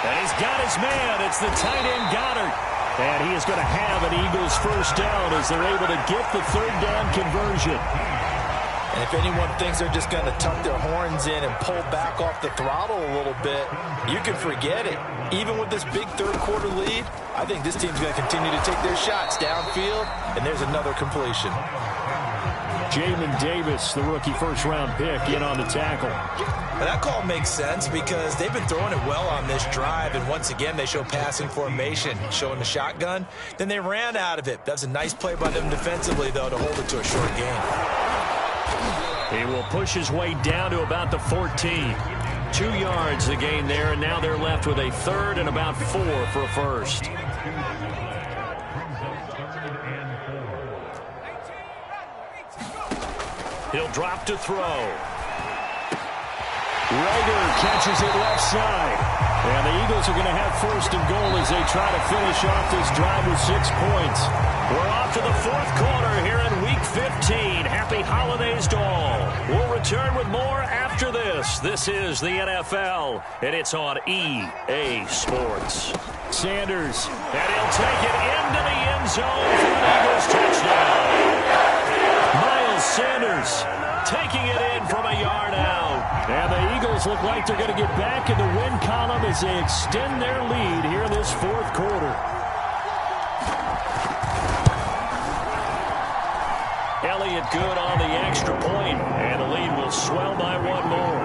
And he's got his man. It's the tight end Goddard. And he is going to have an Eagles first down as they're able to get the third down conversion. And if anyone thinks they're just going to tuck their horns in and pull back off the throttle a little bit, you can forget it. Even with this big third quarter lead, I think this team's going to continue to take their shots downfield, and there's another completion. Jamin Davis, the rookie first-round pick, in on the tackle. And that call makes sense because they've been throwing it well on this drive, and once again they show passing formation, showing the shotgun. Then they ran out of it. That's a nice play by them defensively, though, to hold it to a short gain. He will push his way down to about the 14. 2 yards the gain there, and now they're left with a third and about 4 for a first. He'll drop to throw. Rager catches it left side. And the Eagles are going to have first and goal as they try to finish off this drive with 6 points. We're off to the fourth quarter here in Week 15. Happy holidays to all. We'll return with more after this. This is the NFL, and it's on EA Sports. Sanders, and he'll take it into the end zone for an Eagles touchdown. Miles Sanders taking it in from a yard out. And the Eagles look like they're going to get back in the win column as they extend their lead here in this fourth quarter. Elliott good on the extra point, and the lead will swell by 1 more.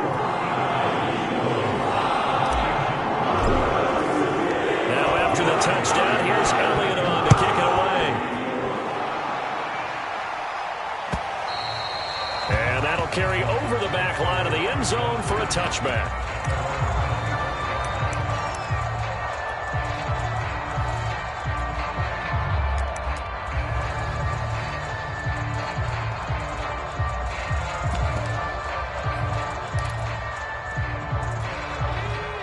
Now after the touchdown, here's Elliott on to kick it away. And that'll carry over the back line of the end zone for a touchback.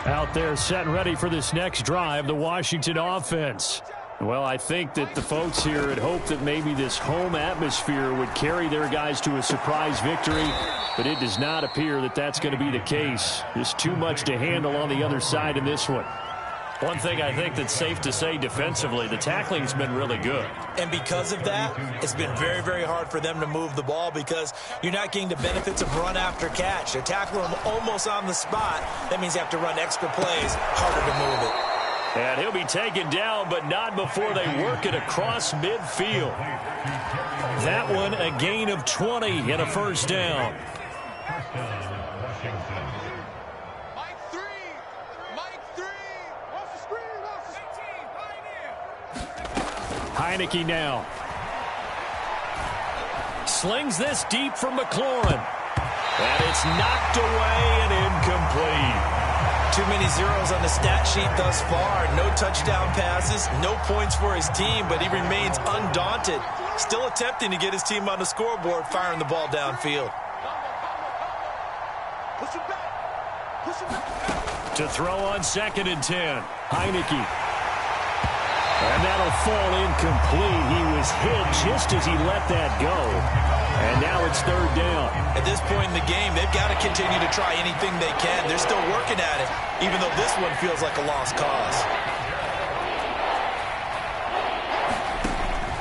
Out there set and ready for this next drive, the Washington offense. Well, I think that the folks here had hoped that maybe this home atmosphere would carry their guys to a surprise victory, but it does not appear that that's going to be the case. Just too much to handle on the other side in this one. One thing I think that's safe to say defensively, the tackling's been really good. And because of that, it's been very, very hard for them to move the ball because you're not getting the benefits of run after catch. They're tackling them almost on the spot. That means you have to run extra plays, harder to move it. And he'll be taken down, but not before they work it across midfield. That one a gain of 20 and a first down. Heineke now. Slings this deep from McLaurin. And it's knocked away and incomplete. Too many zeros on the stat sheet thus far. No touchdown passes, no points for his team, but he remains undaunted. Still attempting to get his team on the scoreboard, firing the ball downfield. To throw on 2nd and 10. Heineke. And that'll fall incomplete. He was hit just as he let that go. And now it's 3rd down. At this point in the game, they've got to continue to try anything they can. They're still working at it, even though this one feels like a lost cause.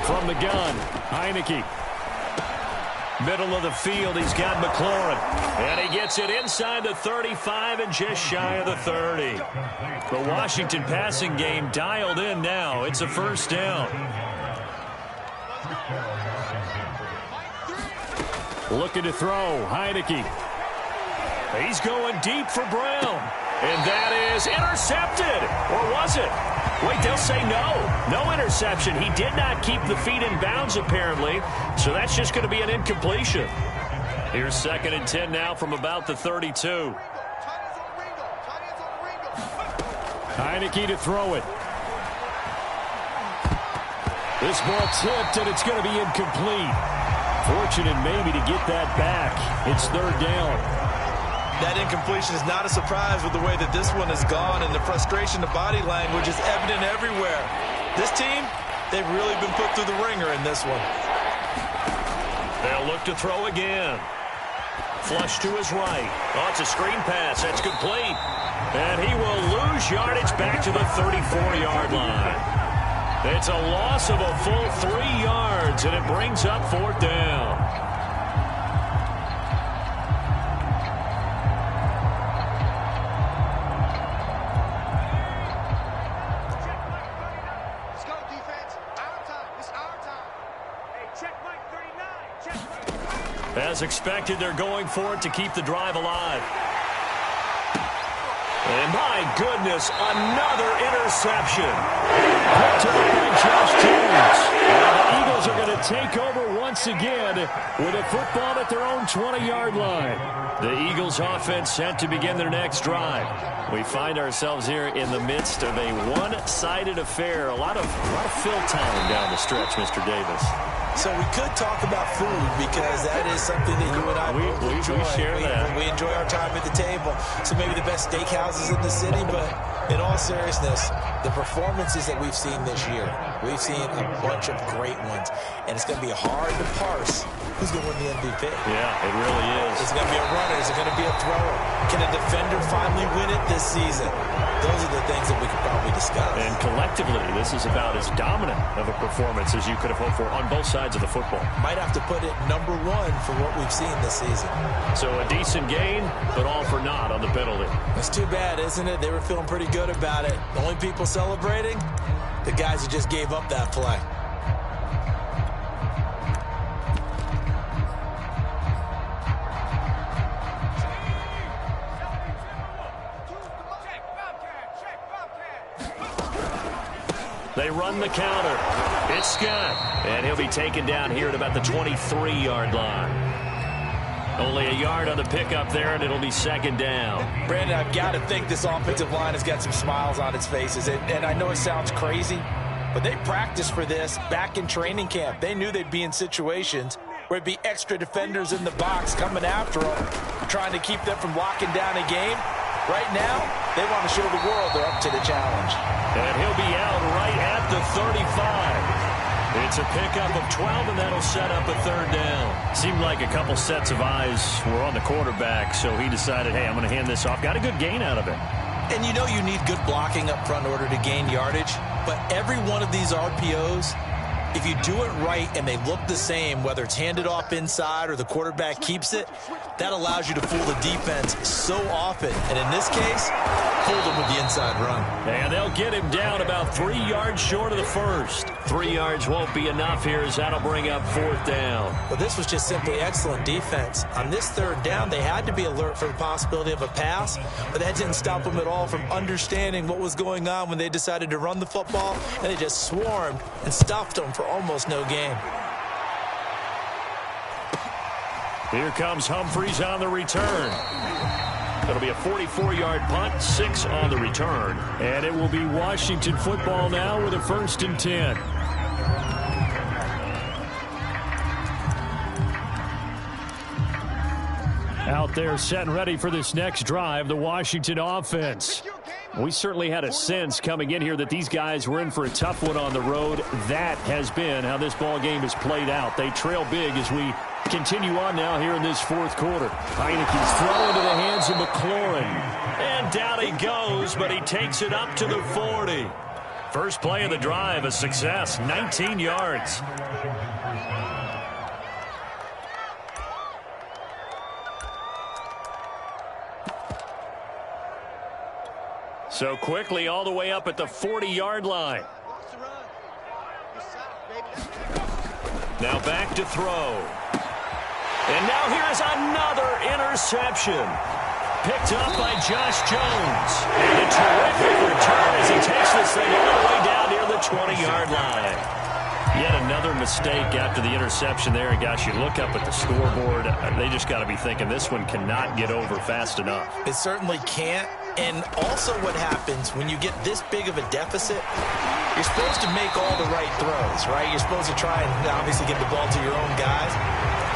From the gun, Heineke. Middle of the field, he's got McLaurin. And he gets it inside the 35 and just shy of the 30. The Washington passing game dialed in now. It's a first down. Looking to throw, Heineke. He's going deep for Brown. And that is intercepted. Or was it? Wait, they'll say no. No interception. He did not keep the feet in bounds, apparently. So that's just going to be an incompletion. Here's 2nd and 10 now from about the 32. Heineke to throw it. This ball tipped, and it's going to be incomplete. Fortunate maybe to get that back. It's 3rd down. That incompletion is not a surprise with the way that this one has gone, and the frustration, the body language is evident everywhere. This team, they've really been put through the ringer in this one. They'll look to throw again. Flush to his right. Oh, it's a screen pass. That's complete. And he will lose yardage back to the 34-yard line. It's a loss of a full 3 yards, and it brings up 4th down. Let's go, defense. Our time. It's our time. Hey, check Mike 39. Check. As expected, they're going for it to keep the drive alive. And my goodness, another interception. Picked up by Josh Jones. And the Eagles are going to take over once again with a football at their own 20-yard line. The Eagles offense set to begin their next drive. We find ourselves here in the midst of a one-sided affair. A lot of fill time down the stretch, Mr. Davis. So we could talk about food because that is something that you and I we enjoy. Share that. We enjoy our time at the table. So maybe the best steakhouses in the city, but in all seriousness, the performances that we've seen this year, we've seen a bunch of great ones, and it's going to be hard to parse who's going to win the MVP. Yeah, it really is. Is it going to be a runner? Is it going to be a thrower? Can a defender finally win it this season? Those are the things that we could probably discuss. And collectively, this is about as dominant of a performance as you could have hoped for on both sides of the football. Might have to put it #1 for what we've seen this season. So a decent gain, but all for naught on the penalty. It's too bad, isn't it? They were feeling pretty good about it. The only people celebrating, the guys who just gave up that play. They run the counter. It's Scott. And he'll be taken down here at about the 23-yard line. Only a yard on the pickup there, and it'll be 2nd down. Brandon, I've got to think this offensive line has got some smiles on its faces. And I know it sounds crazy, but they practiced for this back in training camp. They knew they'd be in situations where it'd be extra defenders in the box coming after them, trying to keep them from locking down a game. Right now, they want to show the world they're up to the challenge. And he'll be out right at the 35. It's a pickup of 12, and that'll set up a 3rd down. Seemed like a couple sets of eyes were on the quarterback, so he decided, hey, I'm going to hand this off. Got a good gain out of it. And you know you need good blocking up front in order to gain yardage, but every one of these RPOs, if you do it right and they look the same, whether it's handed off inside or the quarterback keeps it, that allows you to fool the defense so often. And in this case, fooled him with the inside run. And they'll get him down about 3 yards short of the first. 3 yards won't be enough here as that'll bring up 4th down. Well, this was just simply excellent defense. On this 3rd down, they had to be alert for the possibility of a pass, but that didn't stop them at all from understanding what was going on when they decided to run the football, and they just swarmed and stuffed them for almost no gain. Here comes Humphries on the return. It'll be a 44-yard punt, 6 on the return. And it will be Washington football now with a 1st and 10. Out there set and ready for this next drive, the Washington offense. We certainly had a sense coming in here that these guys were in for a tough one on the road. That has been how this ball game has played out. They trail big as we continue on now here in this 4th quarter. Heineke's throw into the hands of McLaurin. And down he goes, but he takes it up to the 40. First play of the drive, a success, 19 yards. So quickly all the way up at the 40-yard line. Now back to throw. And now here is another interception. Picked up by Josh Jones. And a terrific return as he takes this thing all the way down near the 20-yard line. Yet another mistake after the interception there. And gosh, you look up at the scoreboard, they just got to be thinking this one cannot get over fast enough. It certainly can't. And also what happens when you get this big of a deficit, you're supposed to make all the right throws, right? You're supposed to try and obviously get the ball to your own guys.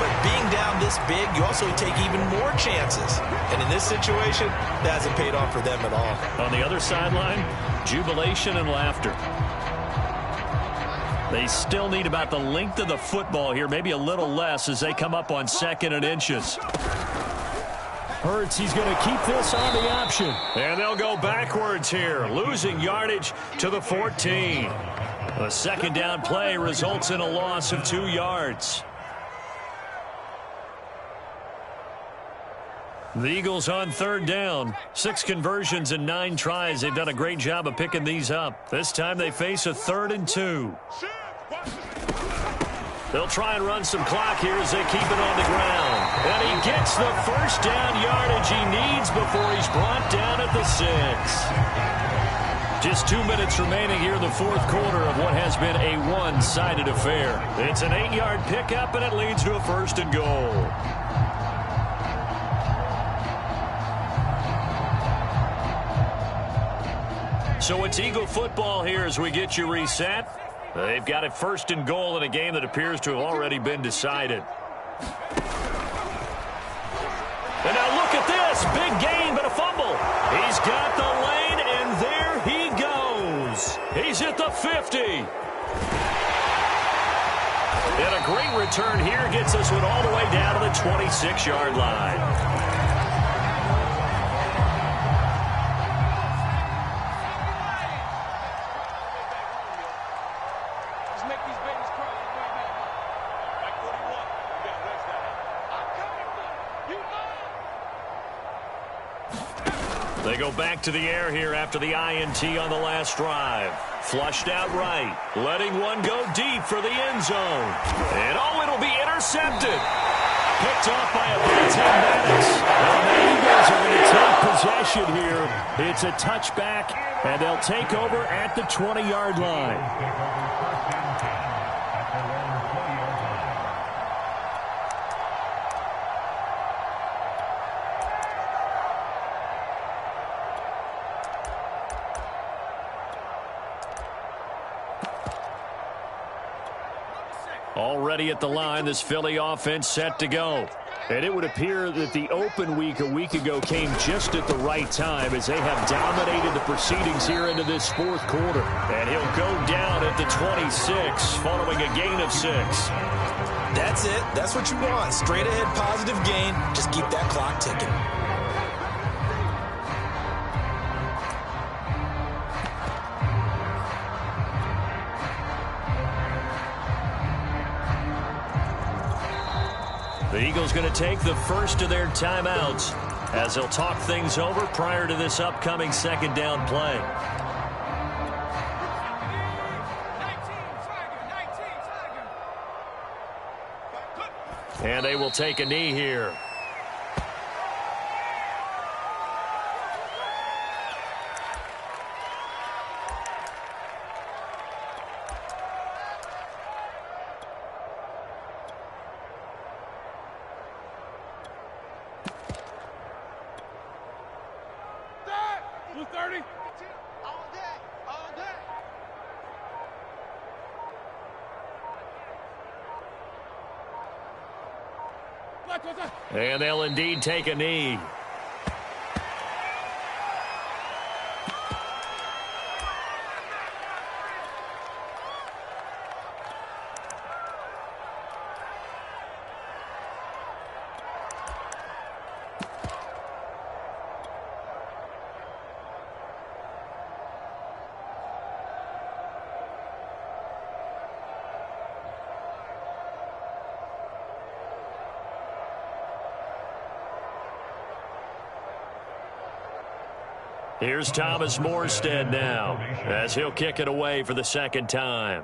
But being down this big, you also take even more chances. And in this situation, that hasn't paid off for them at all. On the other sideline, jubilation and laughter. They still need about the length of the football here, maybe a little less as they come up on 2nd and inches. Hurts, he's going to keep this on the option. And they'll go backwards here, losing yardage to the 14. The 2nd down play results in a loss of 2 yards. The Eagles on 3rd down. 6 conversions and 9 tries. They've done a great job of picking these up. This time they face a 3rd and 2. They'll try and run some clock here as they keep it on the ground. And he gets the 1st down yardage he needs before he's brought down at the 6. Just 2 minutes remaining here in the 4th quarter of what has been a one-sided affair. It's an 8-yard pickup, and it leads to a 1st and goal. So it's Eagle football here as we get you reset. They've got it 1st and goal in a game that appears to have already been decided. And now look at this. Big gain, but a fumble. He's got the lane, and there he goes. He's at the 50. And a great return here gets us one all the way down to the 26-yard line. They go back to the air here after the INT on the last drive. Flushed out right. Letting one go deep for the end zone. And oh, it'll be intercepted. Picked off by Avonte Maddox. And the Eagles are going to take possession here. It's a touchback, and they'll take over at the 20-yard line. Already at the line, this Philly offense set to go. And it would appear that the open week a week ago came just at the right time as they have dominated the proceedings here into this 4th quarter. And he'll go down at the 26 following a gain of 6. That's it. That's what you want. Straight ahead positive gain. Just keep that clock ticking. The Eagles going to take the first of their timeouts. as he'll talk things over prior to this upcoming second down play. And they will take a knee here. And they'll indeed take a knee. Here's Thomas Morstead now, as he'll kick it away for the second time.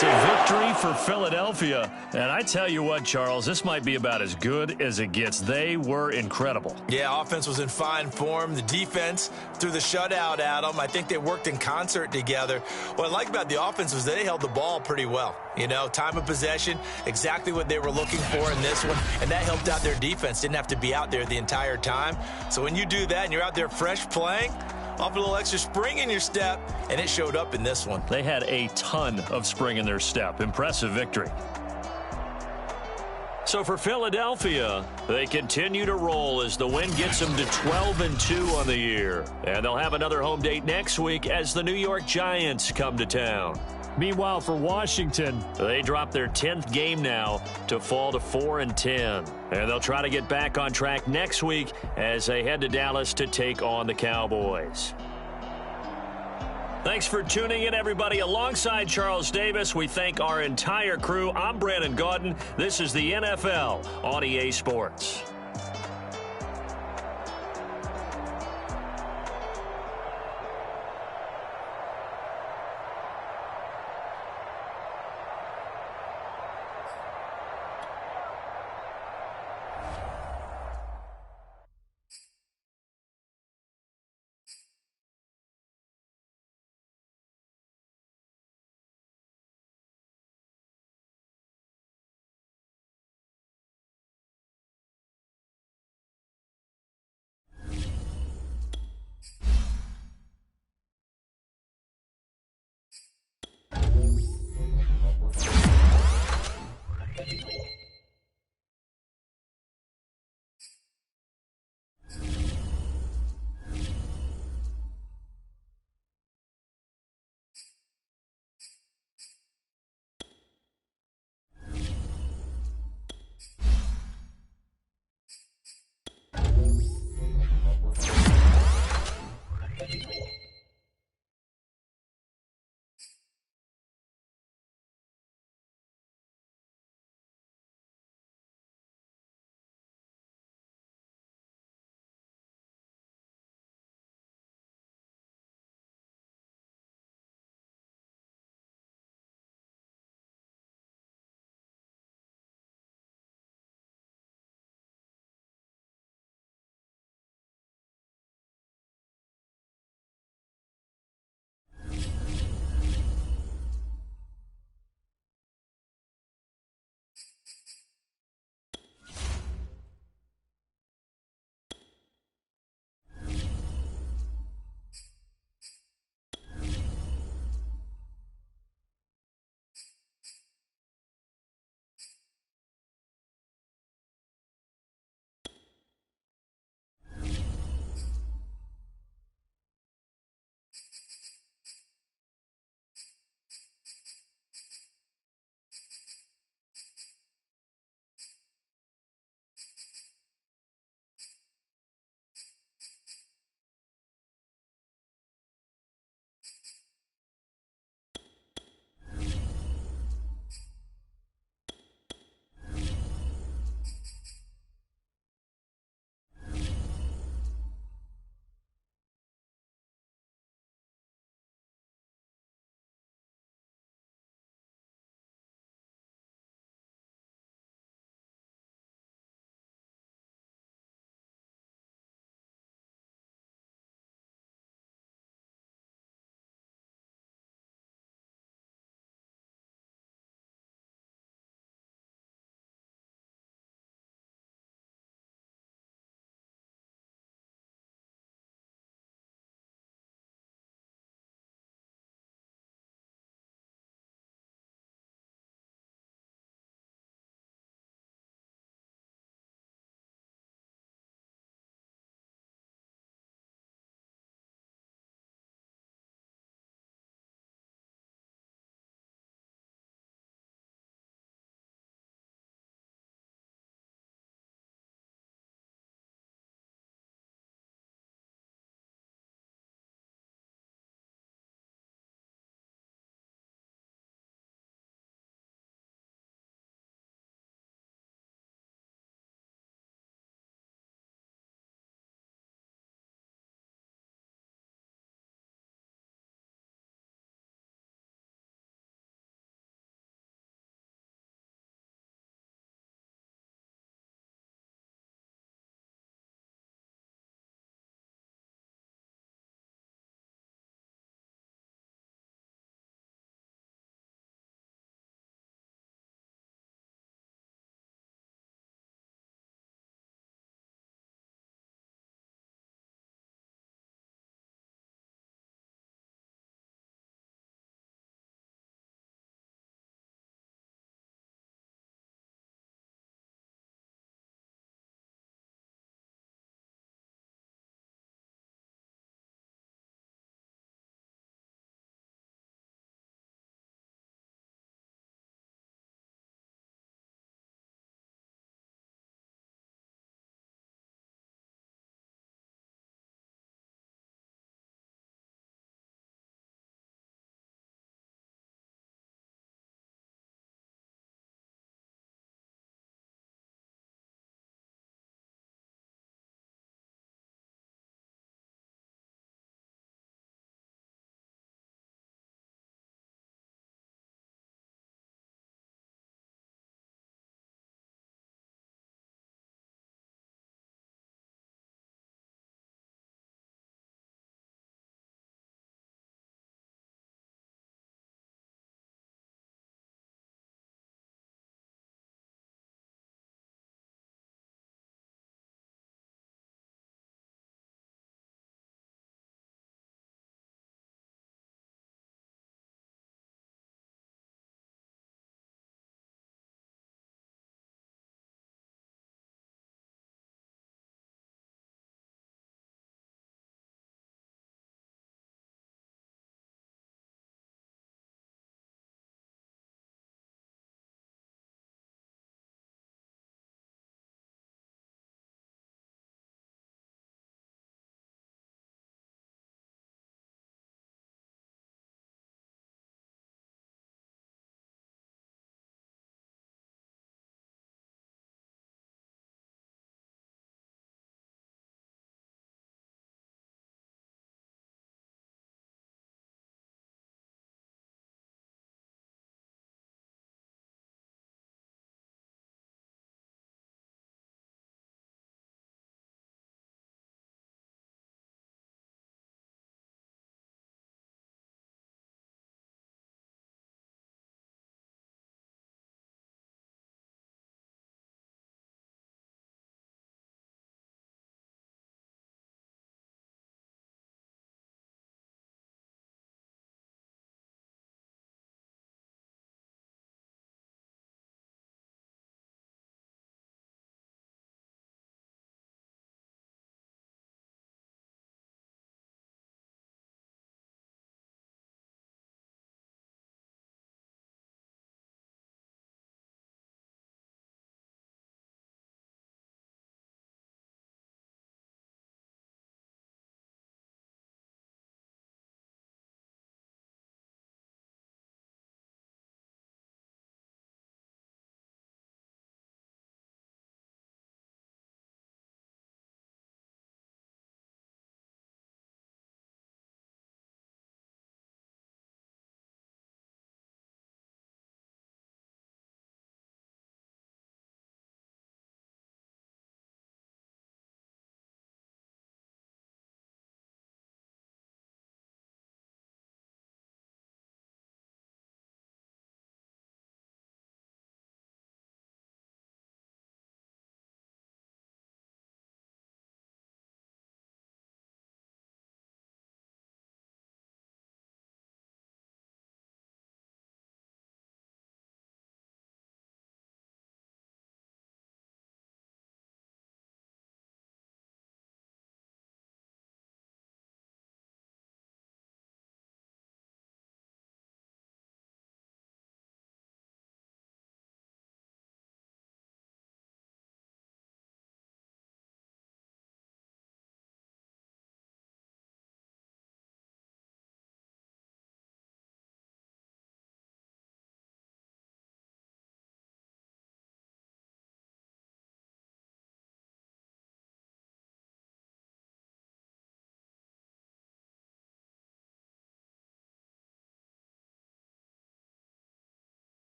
It's a victory for Philadelphia. And I tell you what, Charles, this might be about as good as it gets. They were incredible. Yeah, offense was in fine form. The defense threw the shutout at them. I think they worked in concert together. What I like about the offense was they held the ball pretty well. You know, time of possession, exactly what they were looking for in this one. And that helped out their defense. Didn't have to be out there the entire time. So when you do that and you're out there fresh playing, off a little extra spring in your step, and it showed up in this one. They had a ton of spring in their step. Impressive victory. So for Philadelphia, they continue to roll as the win gets them to 12-2 on the year. And they'll have another home date next week as the New York Giants come to town. Meanwhile, for Washington, they drop their 10th game now to fall to 4-10. And they'll try to get back on track next week as they head to Dallas to take on the Cowboys. Thanks for tuning in, everybody. Alongside Charles Davis, we thank our entire crew. I'm Brandon Gaudin. This is the NFL on EA Sports.